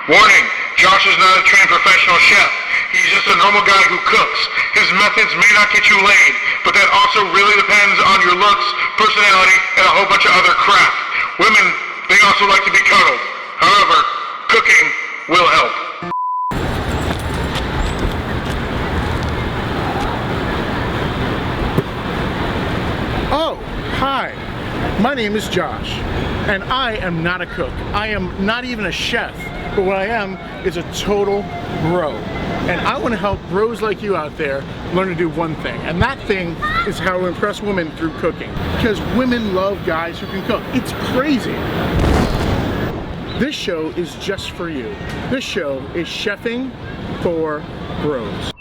Warning, Josh is not a trained professional chef. He's just a normal guy who cooks. His methods may not get you laid, but that also really depends on your looks, personality, and a whole bunch of other crap. Women, they also like to be cuddled. However, cooking will help. Oh, hi. My name is Josh, and I am not a cook. I am not even a chef, but what I am is a total bro. And I want to help bros like you out there learn to do one thing, and that thing is how to impress women through cooking. Because women love guys who can cook. It's crazy. This show is just for you. This show is Chefing for Bros.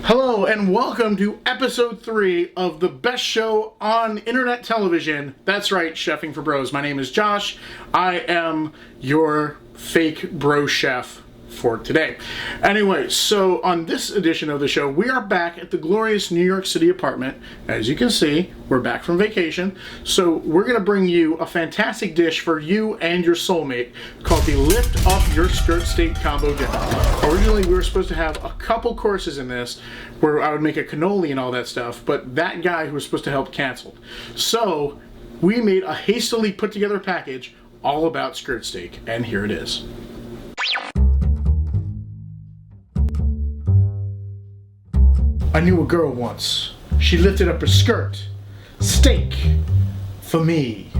Hello and welcome to episode 3 of the best show on internet television. That's right, Chefing for Bros. My name is Josh. I am your fake bro chef for today. Anyway, so on this edition of the show, we are back at the glorious New York City apartment. As you can see, we're back from vacation. So we're going to bring you a fantastic dish for you and your soulmate called the Lift Up Your Skirt Steak Combo Dinner. Originally, we were supposed to have a couple courses in this where I would make a cannoli and all that stuff, but that guy who was supposed to help canceled. So we made a hastily put together package all about skirt steak, and here it is. I knew a girl once. She lifted up her skirt. Steak for me.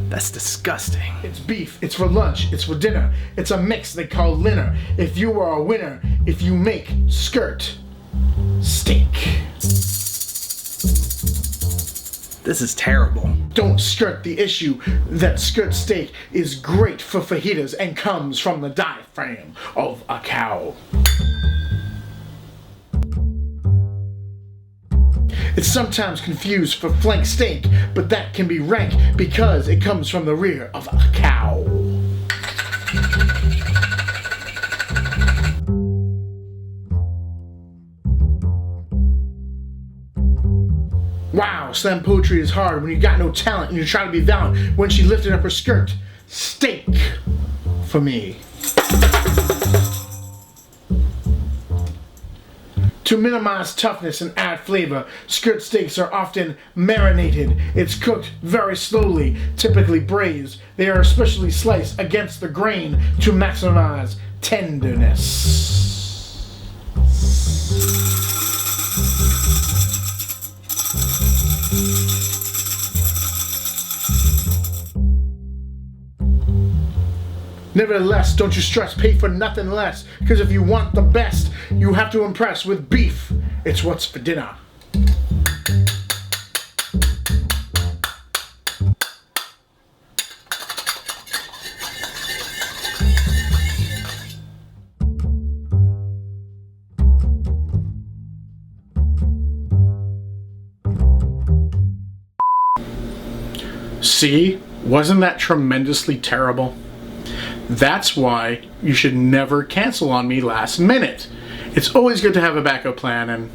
That's disgusting. It's beef, it's for lunch, it's for dinner. It's a mix they call linner. If you are a winner, if you make skirt steak. This is terrible. Don't skirt the issue that skirt steak is great for fajitas and comes from the diaphragm of a cow. It's sometimes confused for flank steak, but that can be rank because it comes from the rear of a cow. Wow, slam poetry is hard when you got no talent and you try to be valiant. When she lifted up her skirt, steak for me. To minimize toughness and add flavor, skirt steaks are often marinated. It's cooked very slowly, typically braised. They are especially sliced against the grain to maximize tenderness. Nevertheless, don't you stress, pay for nothing less. Because if you want the best, you have to impress with beef. It's what's for dinner. See? Wasn't that tremendously terrible? That's why you should never cancel on me last minute. It's always good to have a backup plan, and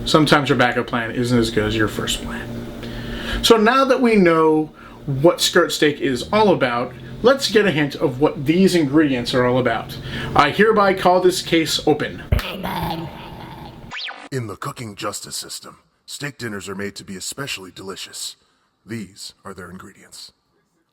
sometimes your backup plan isn't as good as your first plan. So now that we know what skirt steak is all about, let's get a hint of what these ingredients are all about. I hereby call this case open. In the cooking justice system, steak dinners are made to be especially delicious. These are their ingredients.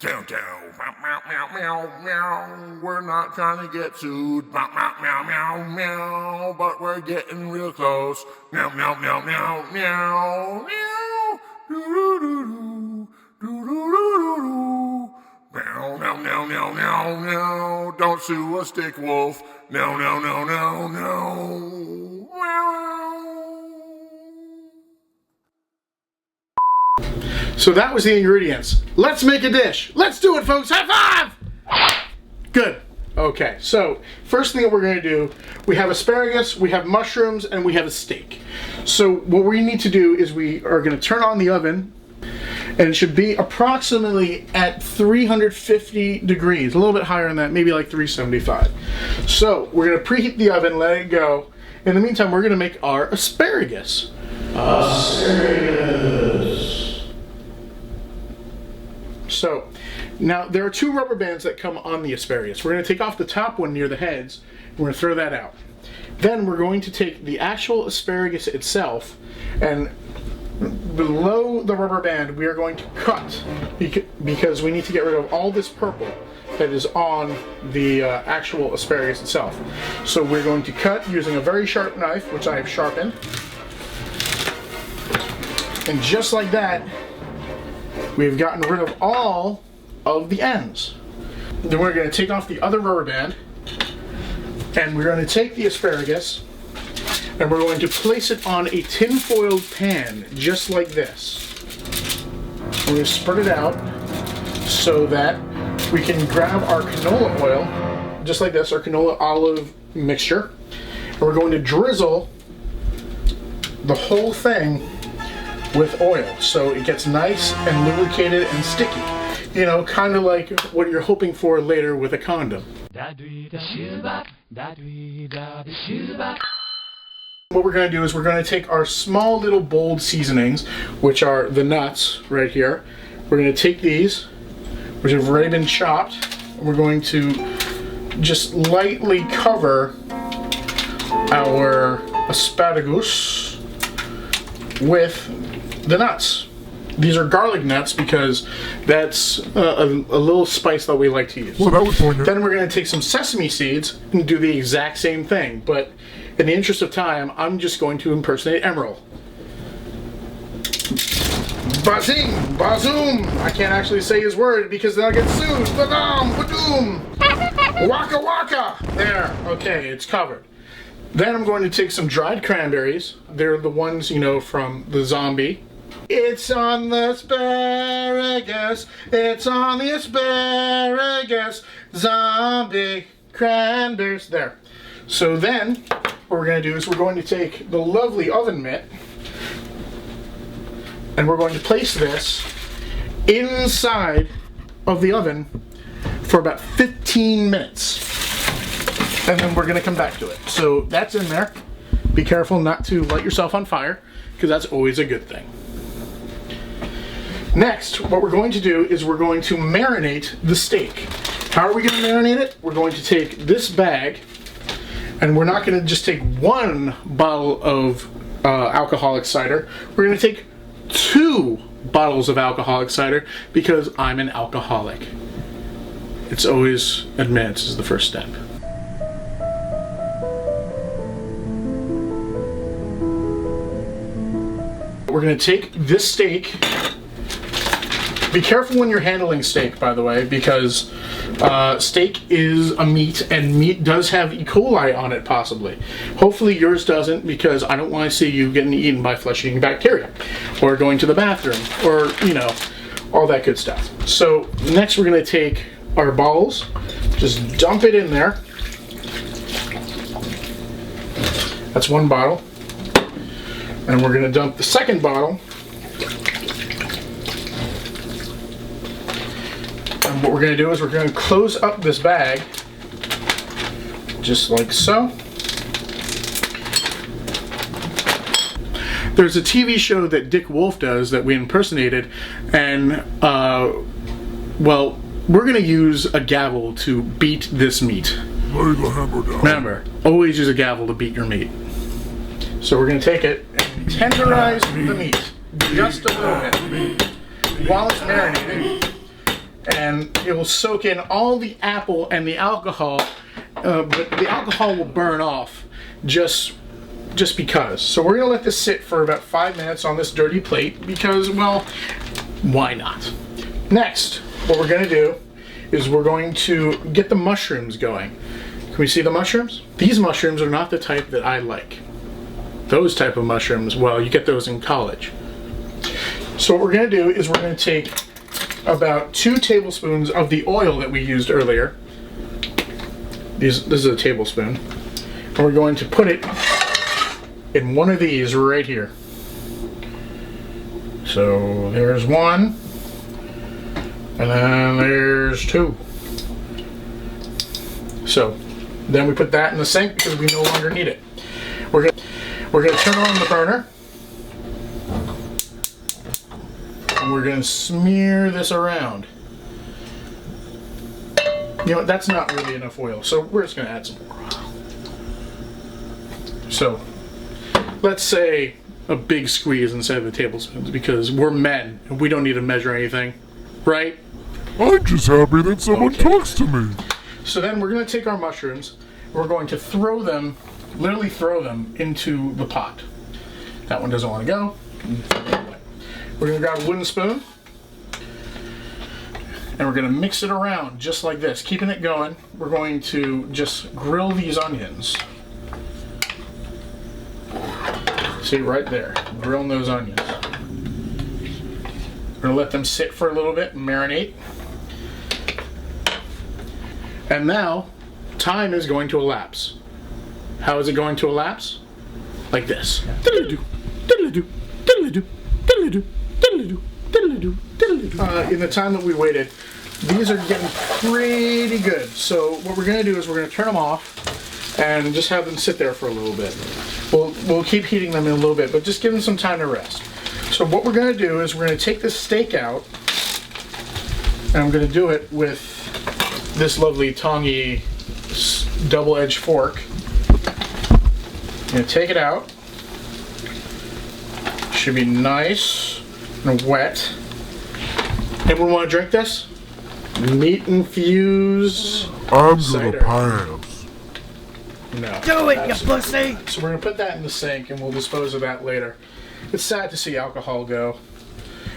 Meow, meow, meow, meow, meow. We're not trying to get sued. Meow, meow, meow, meow, meow. But we're getting real close. Meow, meow, meow, meow, meow, meow. Doo doo doo doo, doo doo doo doo. Meow, meow, meow, meow, meow, meow. Don't sue a stick wolf. No, no, no, no, no. Meow. So that was the ingredients. Let's make a dish. Let's do it, folks. High five! Good. Okay, so first thing that we're going to do, we have asparagus, we have mushrooms, and we have a steak. So what we need to do is we are going to turn on the oven, and it should be approximately at 350 degrees, a little bit higher than that, maybe like 375. So we're going to preheat the oven, let it go. In the meantime, we're going to make our asparagus. Asparagus. So now there are 2 rubber bands that come on the asparagus. We're going to take off the top one near the heads. We're going to throw that out. Then we're going to take the actual asparagus itself, and below the rubber band we are going to cut because we need to get rid of all this purple that is on the actual asparagus itself. So we're going to cut using a very sharp knife, which I have sharpened. And just like that, we've gotten rid of all of the ends. Then we're going to take off the other rubber band, and we're going to take the asparagus, and we're going to place it on a tin-foiled pan, just like this. We're going to spread it out so that we can grab our canola oil, just like this, our canola olive mixture, and we're going to drizzle the whole thing with oil so it gets nice and lubricated and sticky. You know, kind of like what you're hoping for later with a condom. What we're going to do is we're going to take our small little bold seasonings, which are the nuts right here. We're going to take these, which have already been chopped, and we're going to just lightly cover our asparagus with the nuts. These are garlic nuts because that's a little spice that we like to use. Well, that was pointed. Then we're going to take some sesame seeds and do the exact same thing, but in the interest of time, I'm just going to impersonate Emerald. Bazing! Bazoom! I can't actually say his word because then I'll get sued. Badam! Badoom! Waka waka! There. Okay, it's covered. Then I'm going to take some dried cranberries. They're the ones, you know, from the zombie. It's on the asparagus. It's on the asparagus. Zombie cranberries. There. So then, what we're going to do is we're going to take the lovely oven mitt, and we're going to place this inside of the oven for about 15 minutes. And then we're going to come back to it. So that's in there. Be careful not to light yourself on fire, because that's always a good thing. Next, what we're going to do is we're going to marinate the steak. How are we going to marinate it? We're going to take this bag, and we're not going to just take 1 bottle of alcoholic cider. We're going to take 2 bottles of alcoholic cider because I'm an alcoholic. It's always admits is the first step. We're going to take this steak. Be careful when you're handling steak, by the way, because steak is a meat, and meat does have E. coli on it, possibly. Hopefully yours doesn't, because I don't want to see you getting eaten by flesh-eating bacteria, or going to the bathroom, or, you know, all that good stuff. So next we're going to take our balls, just dump it in there. That's 1 bottle. And we're going to dump the second bottle. And what we're going to do is we're going to close up this bag, just like so. There's a TV show that Dick Wolf does that we impersonated, and, well, we're going to use a gavel to beat this meat. Remember, always use a gavel to beat your meat. So we're going to take it and tenderize the meat just a little bit while it's marinating. And it will soak in all the apple and the alcohol, but the alcohol will burn off just because. So we're going to let this sit for about 5 minutes on this dirty plate because, well, why not? Next, what we're going to do is we're going to get the mushrooms going. Can we see the mushrooms? These mushrooms are not the type that I like. Those type of mushrooms, well, you get those in college. So what we're going to do is we're going to take about 2 tablespoons of the oil that we used earlier. This is a tablespoon. And we're going to put it in one of these right here. So there's one, and then there's two. So then we put that in the sink because we no longer need it. We're gonna turn on the burner, and we're gonna smear this around. You know, that's not really enough oil, so we're just gonna add some more oil. So let's say a big squeeze instead of a tablespoon, because we're men and we don't need to measure anything, right? I'm just happy that someone talks to me. So then we're going to take our mushrooms, we're going to throw them, literally throw them into the pot. That one doesn't want to go. We're going to grab a wooden spoon, and we're going to mix it around just like this, keeping it going. We're going to just grill these onions. See, right there, grilling those onions. We're going to let them sit for a little bit and marinate. And now, time is going to elapse. How is it going to elapse? Like this. Diddle-a-doo, diddle-a-doo, diddle-a-doo, diddle-a-doo, diddle-a-doo, diddle-a-doo, diddle-a-doo. In the time that we waited, these are getting pretty good. So what we're going to do is we're going to turn them off and just have them sit there for a little bit. We'll keep heating them in a little bit, but just give them some time to rest. So what we're going to do is we're going to take this steak out, and I'm going to do it with this lovely tongy double-edged fork. I'm going to take it out. Should be nice and wet. Anyone want to drink this? Meat infused I'm cider. gonna pass. No. Do it, you pussy! So we're going to put that in the sink and we'll dispose of that later. It's sad to see alcohol go.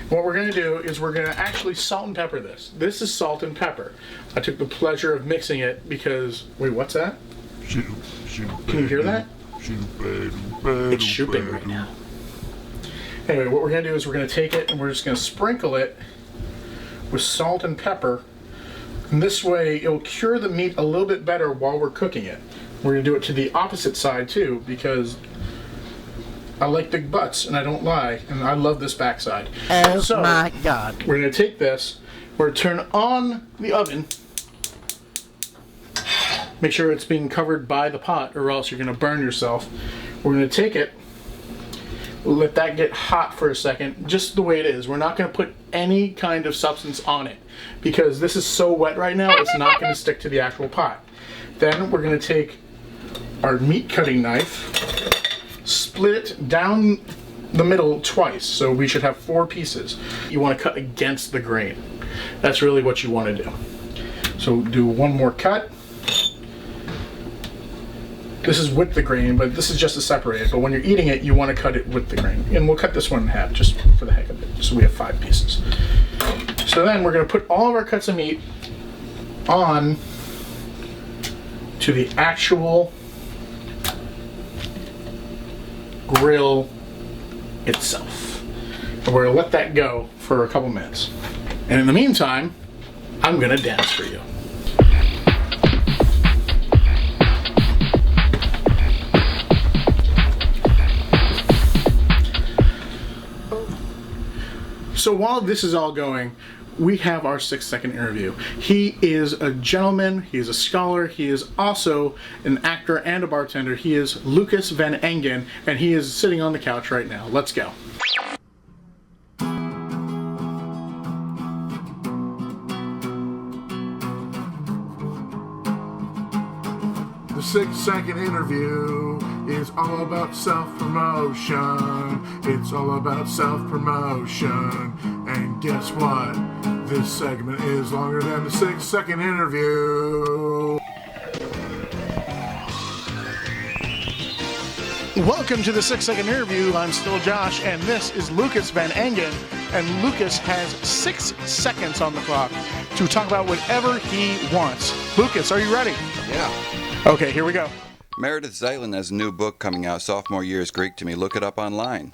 What we're going to do is we're going to actually salt and pepper this. This is salt and pepper. I took the pleasure of mixing it because... Wait, what's that? Can you hear that? It's shooping right now. Anyway, what we're going to do is we're going to take it and we're just going to sprinkle it with salt and pepper. And this way it'll cure the meat a little bit better while we're cooking it. We're going to do it to the opposite side too, because I like big butts, and I don't lie, and I love this backside. Oh so, my God. We're going to take this, we're going to turn on the oven. Make sure it's being covered by the pot, or else you're going to burn yourself. We're going to take it, let that get hot for a second, just the way it is. We're not going to put any kind of substance on it, because this is so wet right now, it's not going to stick to the actual pot. Then we're going to take our meat cutting knife, split it down the middle twice, so we should have 4 pieces. You want to cut against the grain. That's really what you want to do. So do one more cut. This is with the grain, but this is just to separate it. But when you're eating it, you want to cut it with the grain. And we'll cut this one in half just for the heck of it. So we have 5 pieces. So then we're going to put all of our cuts of meat on to the actual grill itself. And we're going to let that go for a couple minutes. And in the meantime, I'm going to dance for you. So while this is all going, we have our 6-second interview. He is a gentleman, he is a scholar, he is also an actor and a bartender. He is Lucas Van Engen, and he is sitting on the couch right now. Let's go. The 6-second interview is all about self-promotion. It's all about self-promotion. And guess what? This segment is longer than the 6-second interview. Welcome to the 6-second interview. I'm still Josh, and this is Lucas Van Engen. And Lucas has 6 seconds on the clock to talk about whatever he wants. Lucas, are you ready? Yeah. Okay, here we go. Meredith Zeitlin has a new book coming out, Sophomore Year is Greek to Me. Look it up online.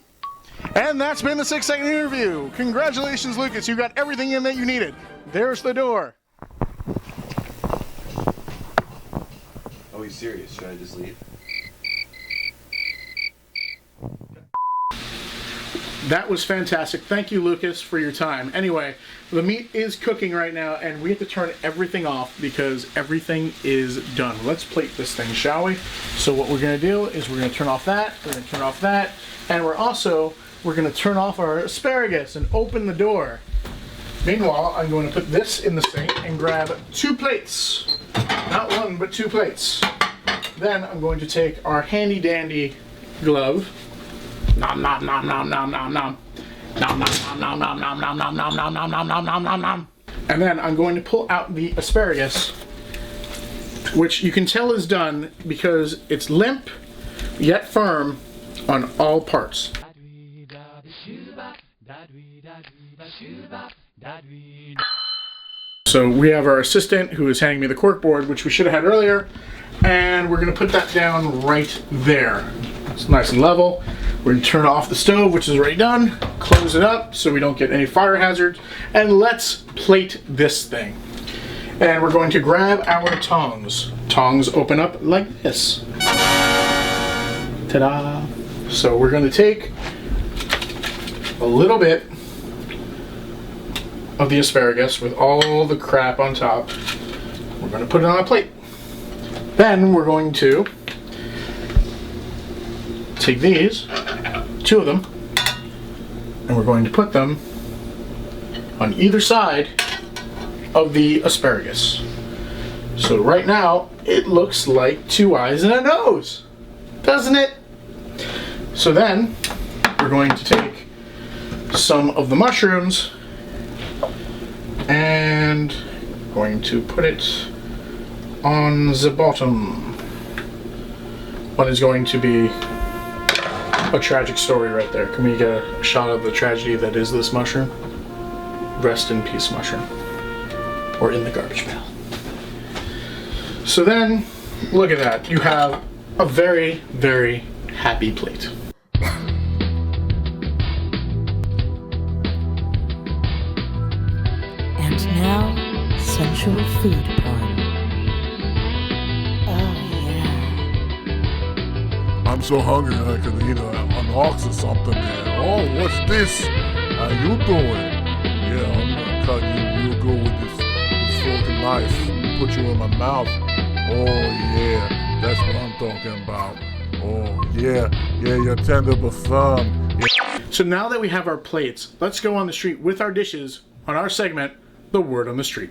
And that's been the 6-second interview. Congratulations, Lucas. You got everything in that you needed. There's the door. Oh, he's serious. Should I just leave? That was fantastic. Thank you, Lucas, for your time. Anyway, the meat is cooking right now, and we have to turn everything off because everything is done. Let's plate this thing, shall we? So what we're going to do is we're going to turn off that, we're going to turn off that, and we're going to turn off our asparagus and open the door. Meanwhile, I'm going to put this in the sink and grab 2 plates. Not 1, but 2 plates. Then I'm going to take our handy dandy glove. Nom nom nom nom nom nom nom. Nom nom nom nom nom nom nom nom nom nom nom nom nom nom nom. And then I'm going to pull out the asparagus, which you can tell is done because it's limp yet firm on all parts. So we have our assistant who is handing me the cork board, which we should have had earlier, and we're going to put that down right there. It's nice and level. We're going to turn off the stove, which is already done, close it up so we don't get any fire hazards, and let's plate this thing. And we're going to grab our tongs. Tongs open up like this. Ta-da! So we're going to take a little bit of the asparagus with all the crap on top. We're going to put it on a plate. Then we're going to take these, 2 of them, and we're going to put them on either side of the asparagus. So right now it looks like 2 eyes and a nose, doesn't it? So then we're going to take some of the mushrooms and going to put it on the bottom. What is going to be a tragic story right there. Can we get a shot of the tragedy that is this mushroom? Rest in peace, mushroom. Or in the garbage pail. So then, look at that. You have a very, very happy plate. And now, sensual food porn. Oh yeah. I'm so hungry I could eat an ox or something, man. Oh, what's this? How you doing? Yeah, I'm gonna cut you real good with this fork and knife. Put you in my mouth. Oh yeah, that's what I'm talking about. Oh yeah, you're tender but firm. Yeah. So now that we have our plates, let's go on the street with our dishes on our segment, The Word on the Street.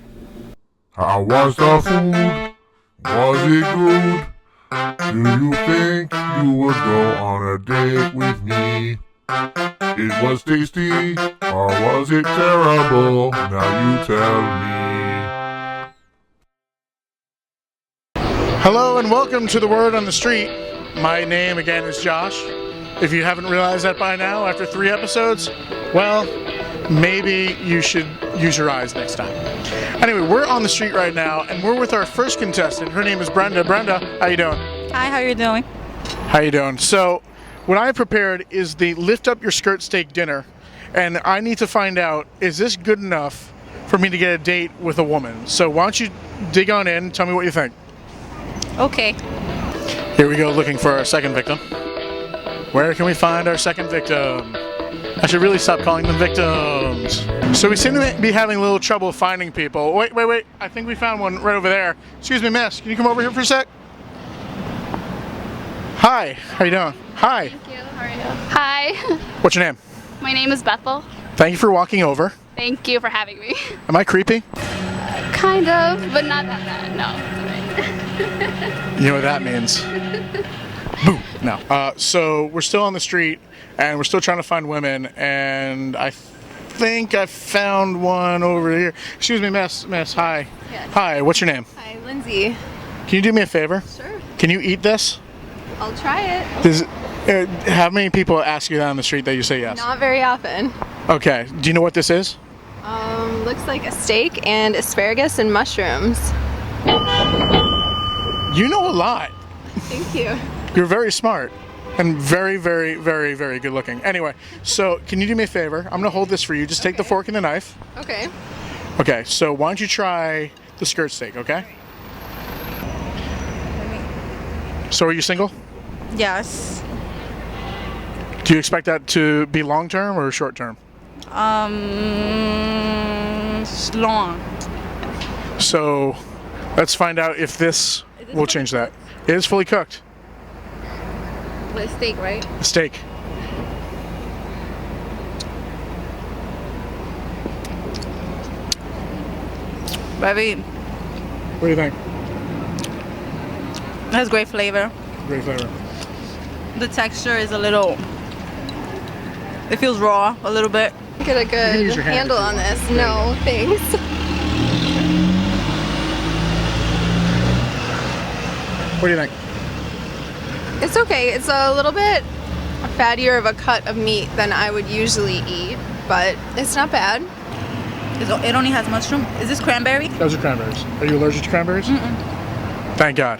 How was the food? Was it good? Do you think you would go on a date with me? It was tasty, or was it terrible? Now you tell me. Hello and welcome to The Word on the Street. My name again is Josh. If you haven't realized that by now after 3 episodes, well, maybe you should use your eyes next time. Anyway, we're on the street right now and we're with our first contestant. Her name is Brenda. Brenda, how you doing? Hi, how you doing? How you doing? So, what I prepared is the lift up your skirt steak dinner, and I need to find out, is this good enough for me to get a date with a woman? So why don't you dig on in, tell me what you think. Okay. Here we go looking for our second victim. Where can we find our second victim? I should really stop calling them victims. So we seem to be having a little trouble finding people. Wait. I think we found one right over there. Excuse me, miss. Can you come over here for a sec? Hi. How you doing? Hi. Thank you. How are you? Hi. What's your name? My name is Bethel. Thank you for walking over. Thank you for having me. Am I creepy? Kind of, but not that bad. No. You know what that means. Boo. No. So we're still on the street, and we're still trying to find women, and I think I found one over here. Excuse me, miss. Hi. Yes. Hi, what's your name? Hi, Lindsay. Can you do me a favor? Sure. Can you eat this? I'll try it. How many people ask you that on the street that you say yes? Not very often. Okay. Do you know what this is? Looks like a steak and asparagus and mushrooms. You know a lot. Thank you. You're very smart and very, very, very, very good looking. Anyway, so can you do me a favor? I'm gonna hold this for you. Just take the fork and the knife. Okay. Okay, so why don't you try the skirt steak, okay? So are you single? Yes. Do you expect that to be long term or short term? Long. So let's find out if this will change that. It is fully cooked. With steak, right? Steak. Baby, What do you think? it has great flavor. Great flavor. The texture is a little. It feels raw a little bit. Get a good use your hand handle if you on want. this. No, thanks. What do you think? It's okay. It's a little bit fattier of a cut of meat than I would usually eat, but it's not bad. It only has mushroom. Is this cranberry? Those are cranberries. Are you allergic to cranberries? Thank God.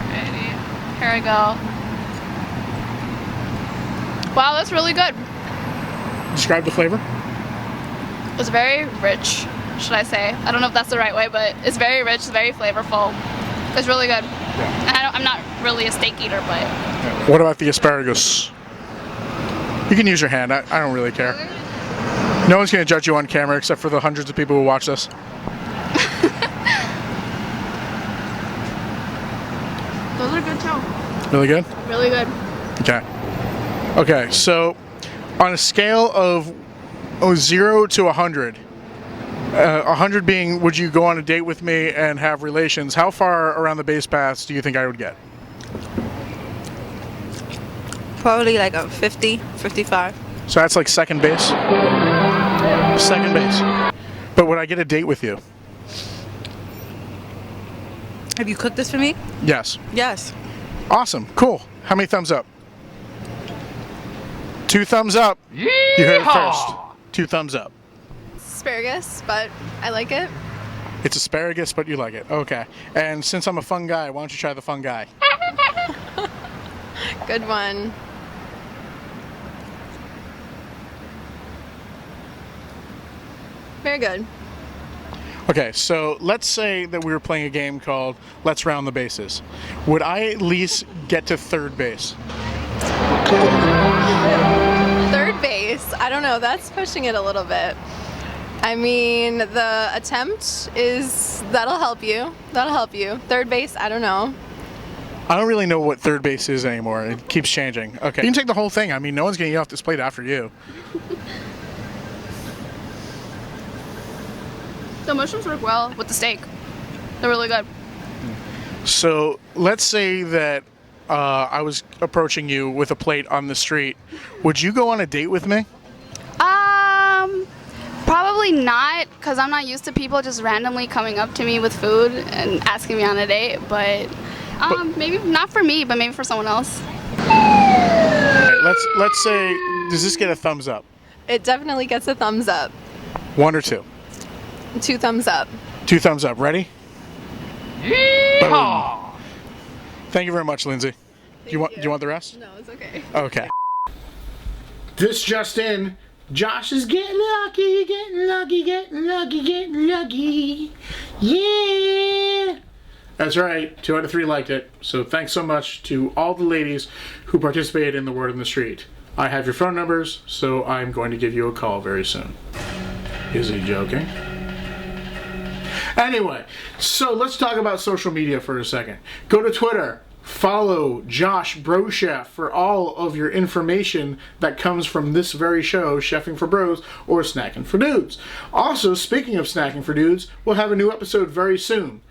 Alrighty. Here we go. Wow, that's really good. Describe the flavor. It's very rich, should I say. I don't know if that's the right way, but it's very rich, it's very flavorful. It's really good. And I'm not really a steak eater, but What about the asparagus? You can use your hand. I don't really care. No one's going to judge you on camera except for the hundreds of people who watch this. those are good too. Really good? Really good. Okay. Okay, so on a scale of 0 to 100, 100 being would you go on a date with me and have relations, how far around the base paths do you think I would get? Probably like a 50, 55. So that's like second base? Second base. But would I get a date with you? Have you cooked this for me? Yes. Yes. Awesome. Cool. How many thumbs up? 2 thumbs up. You heard it first. 2 thumbs up. Asparagus, but I like it. It's asparagus, but you like it. Okay. And since I'm a fun guy, why don't you try the fun guy? Good one. Very good. Okay, so let's say that we were playing a game called Let's Round the Bases. Would I at least get to third base? Third base. I don't know. That's pushing it a little bit. I mean, the attempt is that'll help you. That'll help you. Third base. I don't know. I don't really know what third base is anymore. It keeps changing. Okay. You can take the whole thing. I mean, no one's getting you off this plate after you. The mushrooms work well with the steak. They're really good. So let's say that I was approaching you with a plate on the street. Would you go on a date with me? Probably not, because I'm not used to people just randomly coming up to me with food and asking me on a date, but maybe not for me, but maybe for someone else. Okay, let's say, does this get a thumbs up? It definitely gets a thumbs up. 1 or 2? 2 thumbs up. 2 thumbs up. Ready? Boom. Thank you very much, Lindsay. Do you want the rest? No, it's okay. Okay. This just in. Josh is getting lucky, getting lucky, getting lucky, getting lucky. Yeah. That's right. 2 out of 3 liked it. So thanks so much to all the ladies who participated in the Word on the Street. I have your phone numbers, so I'm going to give you a call very soon. Is he joking? Anyway, so let's talk about social media for a second. Go to Twitter. Follow Josh Brochef for all of your information that comes from this very show, Chefing for Bros or Snacking for Dudes. Also, speaking of Snacking for Dudes, we'll have a new episode very soon.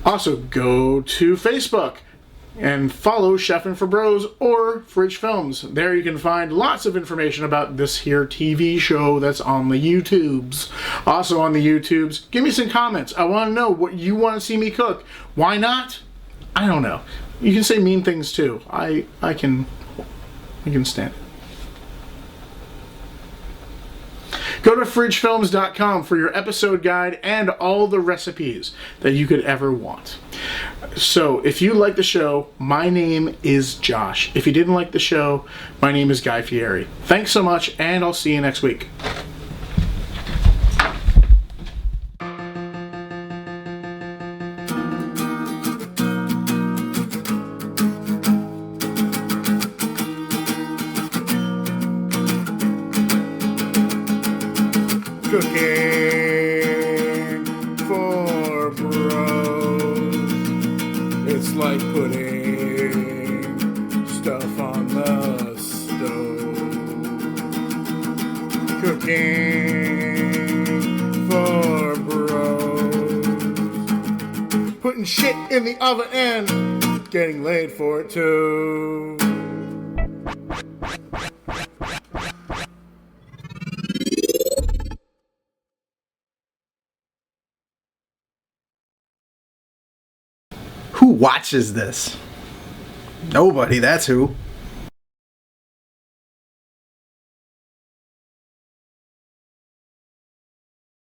Also, go to Facebook and follow Chefing for Bros or Fridge Films. There you can find lots of information about this here TV show that's on the YouTubes. Also on the YouTubes, give me some comments. I want to know what you want to see me cook. Why not? I don't know. You can say mean things too. I can stand it. Go to fridgefilms.com for your episode guide and all the recipes that you could ever want. So, if you like the show, my name is Josh. If you didn't like the show, my name is Guy Fieri. Thanks so much, and I'll see you next week. putting shit in the oven and getting laid for it too. Who watches this? Nobody, that's who.